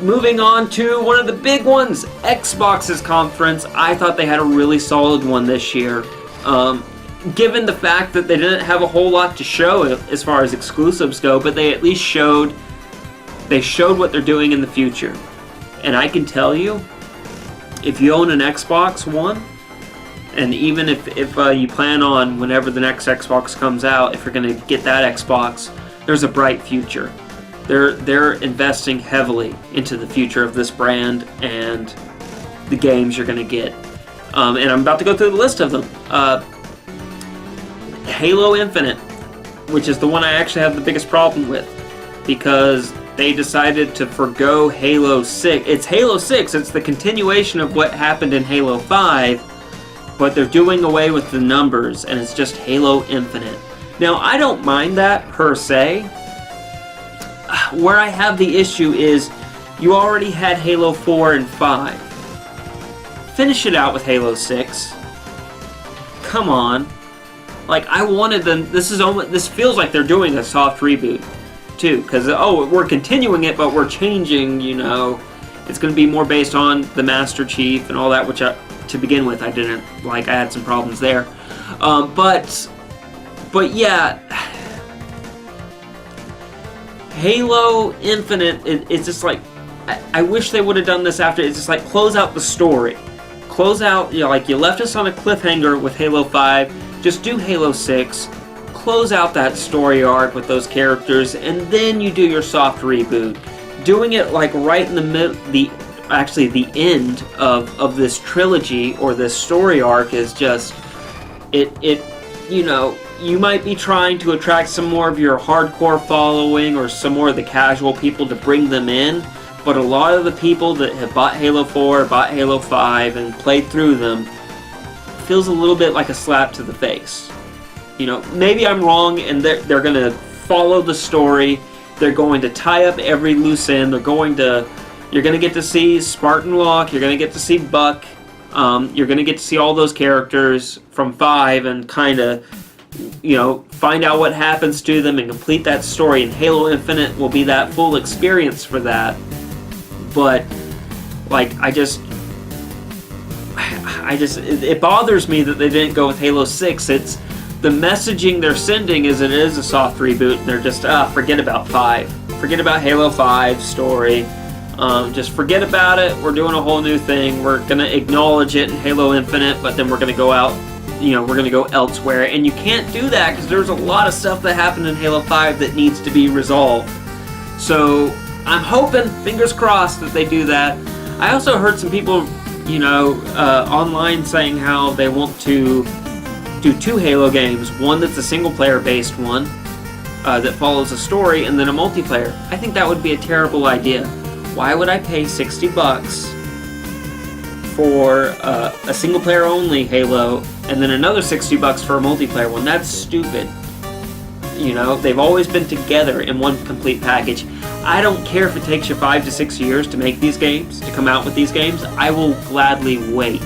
Moving on to one of the big ones, Xbox's conference. I thought they had a really solid one this year. Given the fact that they didn't have a whole lot to show as far as exclusives go, but they at least showed what they're doing in the future. And I can tell you, if you own an Xbox One, and even if you plan on whenever the next Xbox comes out, if you're going to get that Xbox, there's a bright future. They're investing heavily into the future of this brand and the games you're going to get. And I'm about to go through the list of them. Halo Infinite, which is the one I actually have the biggest problem with, because they decided to forgo Halo 6. It's Halo 6, it's the continuation of what happened in Halo 5, but they're doing away with the numbers, and it's just Halo Infinite. Now, I don't mind that, per se. Where I have the issue is, you already had Halo 4 and 5. Finish it out with Halo 6. Come on. Like, I wanted them... This feels like they're doing a soft reboot, too. Because, we're continuing it, but we're changing, you know. It's going to be more based on the Master Chief and all that, which, to begin with, I didn't like. I had some problems there. But yeah... Halo Infinite, it's just like... I wish they would have done this after. It's just like, close out the story. Close out, you know, like, you left us on a cliffhanger with Halo 5... Just do Halo 6, close out that story arc with those characters, and then you do your soft reboot. Doing it like right in the middle, the end of this trilogy or this story arc is just, you know, you might be trying to attract some more of your hardcore following or some more of the casual people to bring them in, but a lot of the people that have bought Halo 4, bought Halo 5, and played through them, feels a little bit like a slap to the face. You know, maybe I'm wrong, and they're going to follow the story. They're going to tie up every loose end. You're going to get to see Spartan Locke. You're going to get to see Buck. You're going to get to see all those characters from 5 and kind of, you know, find out what happens to them and complete that story. And Halo Infinite will be that full experience for that. But, like, it bothers me that they didn't go with Halo 6. It's the messaging they're sending is it is a soft reboot, and they're just, forget about 5. Forget about Halo 5 story. Just forget about it. We're doing a whole new thing. We're going to acknowledge it in Halo Infinite, but then we're going to go out, you know, we're going to go elsewhere. And you can't do that because there's a lot of stuff that happened in Halo 5 that needs to be resolved. So I'm hoping, fingers crossed, that they do that. I also heard some people, you know, online saying how they want to do 2 Halo games. One that's a single-player based one that follows a story, and then a multiplayer. I think that would be a terrible idea. Why would I pay $60 for a single-player only Halo, and then another $60 for a multiplayer one? That's stupid. You know, they've always been together in one complete package. I don't care if it takes you 5 to 6 years to make these games, to come out with these games. I will gladly wait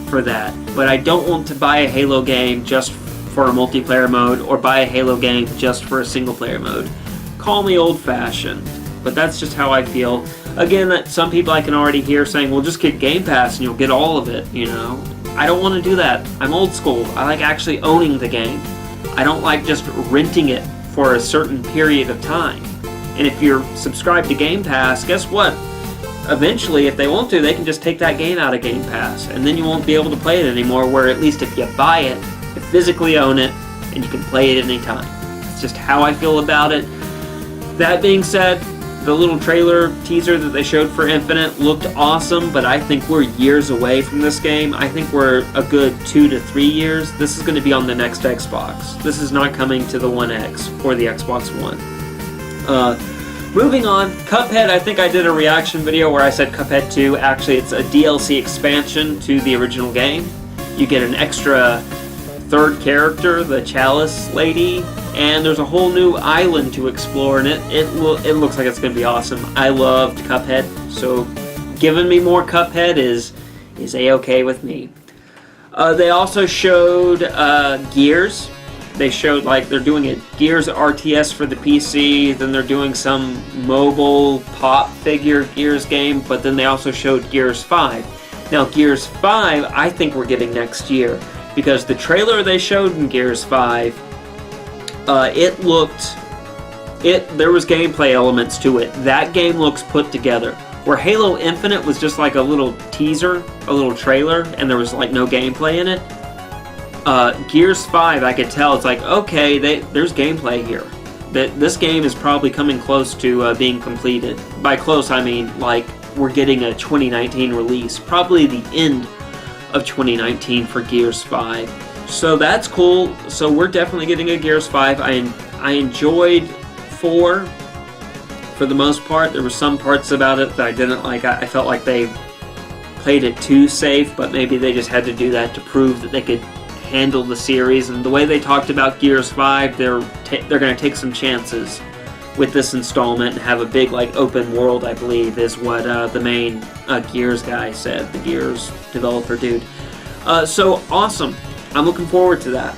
for that. But I don't want to buy a Halo game just for a multiplayer mode, or buy a Halo game just for a single-player mode. Call me old-fashioned, but that's just how I feel. Again, some people I can already hear saying, well, just get Game Pass and you'll get all of it, you know. I don't want to do that. I'm old school. I like actually owning the game. I don't like just renting it for a certain period of time. And if you're subscribed to Game Pass, guess what? Eventually, if they want to, they can just take that game out of Game Pass, and then you won't be able to play it anymore, where at least if you buy it, you physically own it, and you can play it at any time. It's just how I feel about it. That being said, the little trailer teaser that they showed for Infinite looked awesome, but I think we're years away from this game. I think we're a good 2 to 3 years. This is going to be on the next Xbox. This is not coming to the One X or the Xbox One. Moving on, Cuphead, I think I did a reaction video where I said Cuphead 2. Actually, it's a DLC expansion to the original game. You get an extra third character, the Chalice Lady, and there's a whole new island to explore, and it looks like it's going to be awesome. I loved Cuphead, so giving me more Cuphead is A-okay with me. They also showed Gears. They showed like they're doing a Gears RTS for the PC, then they're doing some mobile pop figure Gears game, but then they also showed Gears 5. Now Gears 5 I think we're getting next year, because the trailer they showed in Gears 5, there was gameplay elements to it. That game looks put together. Where Halo Infinite was just like a little teaser, a little trailer, and there was like no gameplay in it. Gears 5, I could tell, it's like, okay, there's gameplay here. This game is probably coming close to being completed. By close, I mean, like, we're getting a 2019 release. Probably the end of 2019 for Gears 5. So that's cool. So we're definitely getting a Gears 5. I enjoyed 4 for the most part. There were some parts about it that I didn't like. I felt like they played it too safe, but maybe they just had to do that to prove that they could handle the series. And the way they talked about Gears 5, they're going to take some chances with this installment and have a big like open world, I believe, is what the main Gears guy said, the Gears developer dude. So awesome. I'm looking forward to that.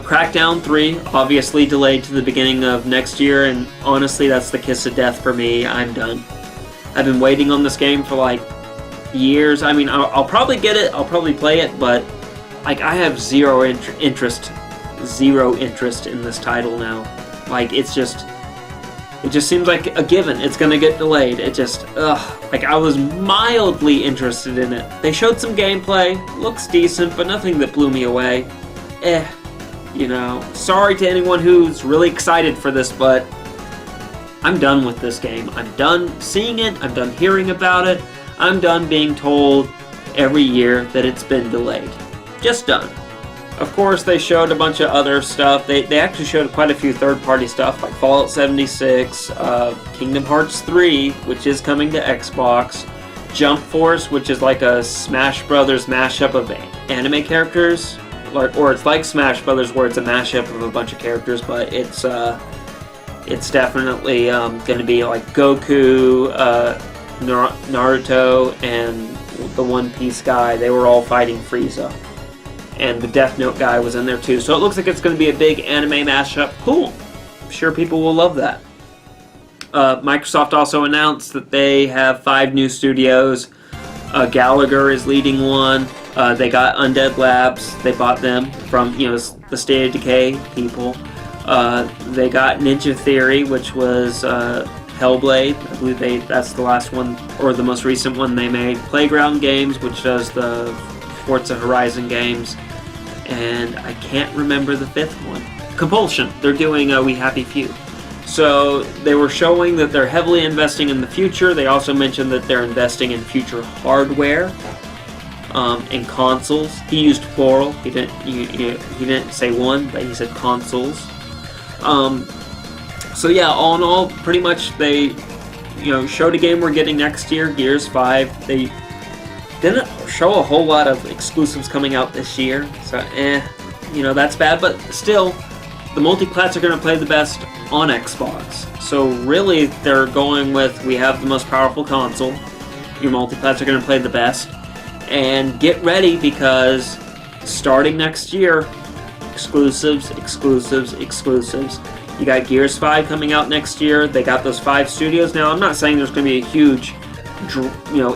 Crackdown 3, obviously delayed to the beginning of next year, and honestly, that's the kiss of death for me. I'm done. I've been waiting on this game for like years. I mean, I'll probably get it, I'll probably play it, but like I have zero interest in this title now. Like it just seems like a given. It's gonna get delayed. It just, like I was mildly interested in it. They showed some gameplay, looks decent, but nothing that blew me away. You know, sorry to anyone who's really excited for this, but I'm done with this game. I'm done seeing it, I'm done hearing about it, I'm done being told every year that it's been delayed. Just done. Of course, they showed a bunch of other stuff. They actually showed quite a few third-party stuff, like Fallout 76, Kingdom Hearts 3, which is coming to Xbox, Jump Force, which is like a Smash Brothers mashup of anime characters, or it's like Smash Brothers where it's a mashup of a bunch of characters, but it's definitely going to be like Goku, Naruto, and the One Piece guy. They were all fighting Frieza. And the Death Note guy was in there too. So it looks like it's going to be a big anime mashup. Cool. I'm sure people will love that. Microsoft also announced that they have 5 new studios. Gallagher is leading one. They got Undead Labs. They bought them from, the State of Decay people. They got Ninja Theory, which was Hellblade. I believe that's the last one, or the most recent one they made. Playground Games, which does the Forza Horizon games. And I can't remember the 5th one. Compulsion. They're doing We Happy Few. So they were showing that they're heavily investing in the future. They also mentioned that they're investing in future hardware and consoles. He used plural. He didn't say one, but he said consoles. So yeah, all in all, pretty much they showed a game we're getting next year, Gears 5. They didn't show a whole lot of exclusives coming out this year, so that's bad, but still, the multi-plats are going to play the best on Xbox. So really, they're going with, we have the most powerful console, your multi-plats are going to play the best, and get ready because starting next year, exclusives. You got Gears 5 coming out next year, they got those 5 studios. Now, I'm not saying there's going to be a huge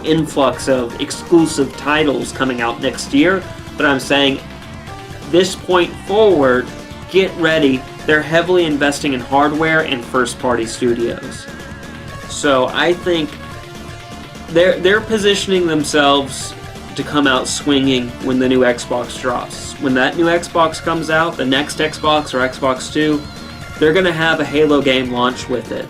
influx of exclusive titles coming out next year, but I'm saying this point forward, get ready. They're heavily investing in hardware and first-party studios. So I think they're positioning themselves to come out swinging when the new Xbox drops. When that new Xbox comes out, the next Xbox or Xbox 2, they're going to have a Halo game launch with it.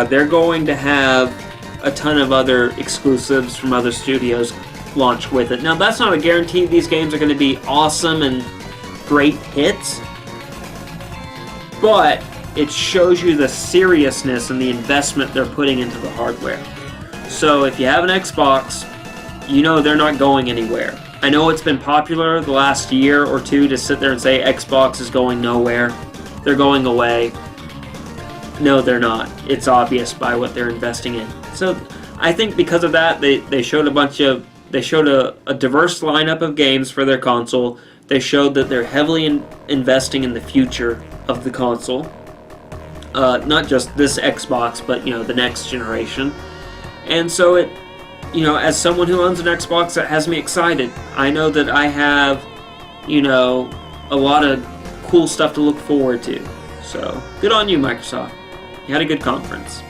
They're going to have a ton of other exclusives from other studios launch with it. Now, that's not a guarantee these games are going to be awesome and great hits, but it shows you the seriousness and the investment they're putting into the hardware. So if you have an Xbox, they're not going anywhere. I know it's been popular the last year or two to sit there and say Xbox is going nowhere. They're going away. No, they're not. It's obvious by what they're investing in. So I think because of that, they showed a diverse lineup of games for their console. They showed that they're heavily investing in the future of the console. Not just this Xbox, but, the next generation. And so it, as someone who owns an Xbox, that has me excited. I know that I have, a lot of cool stuff to look forward to. So, good on you, Microsoft. You had a good conference.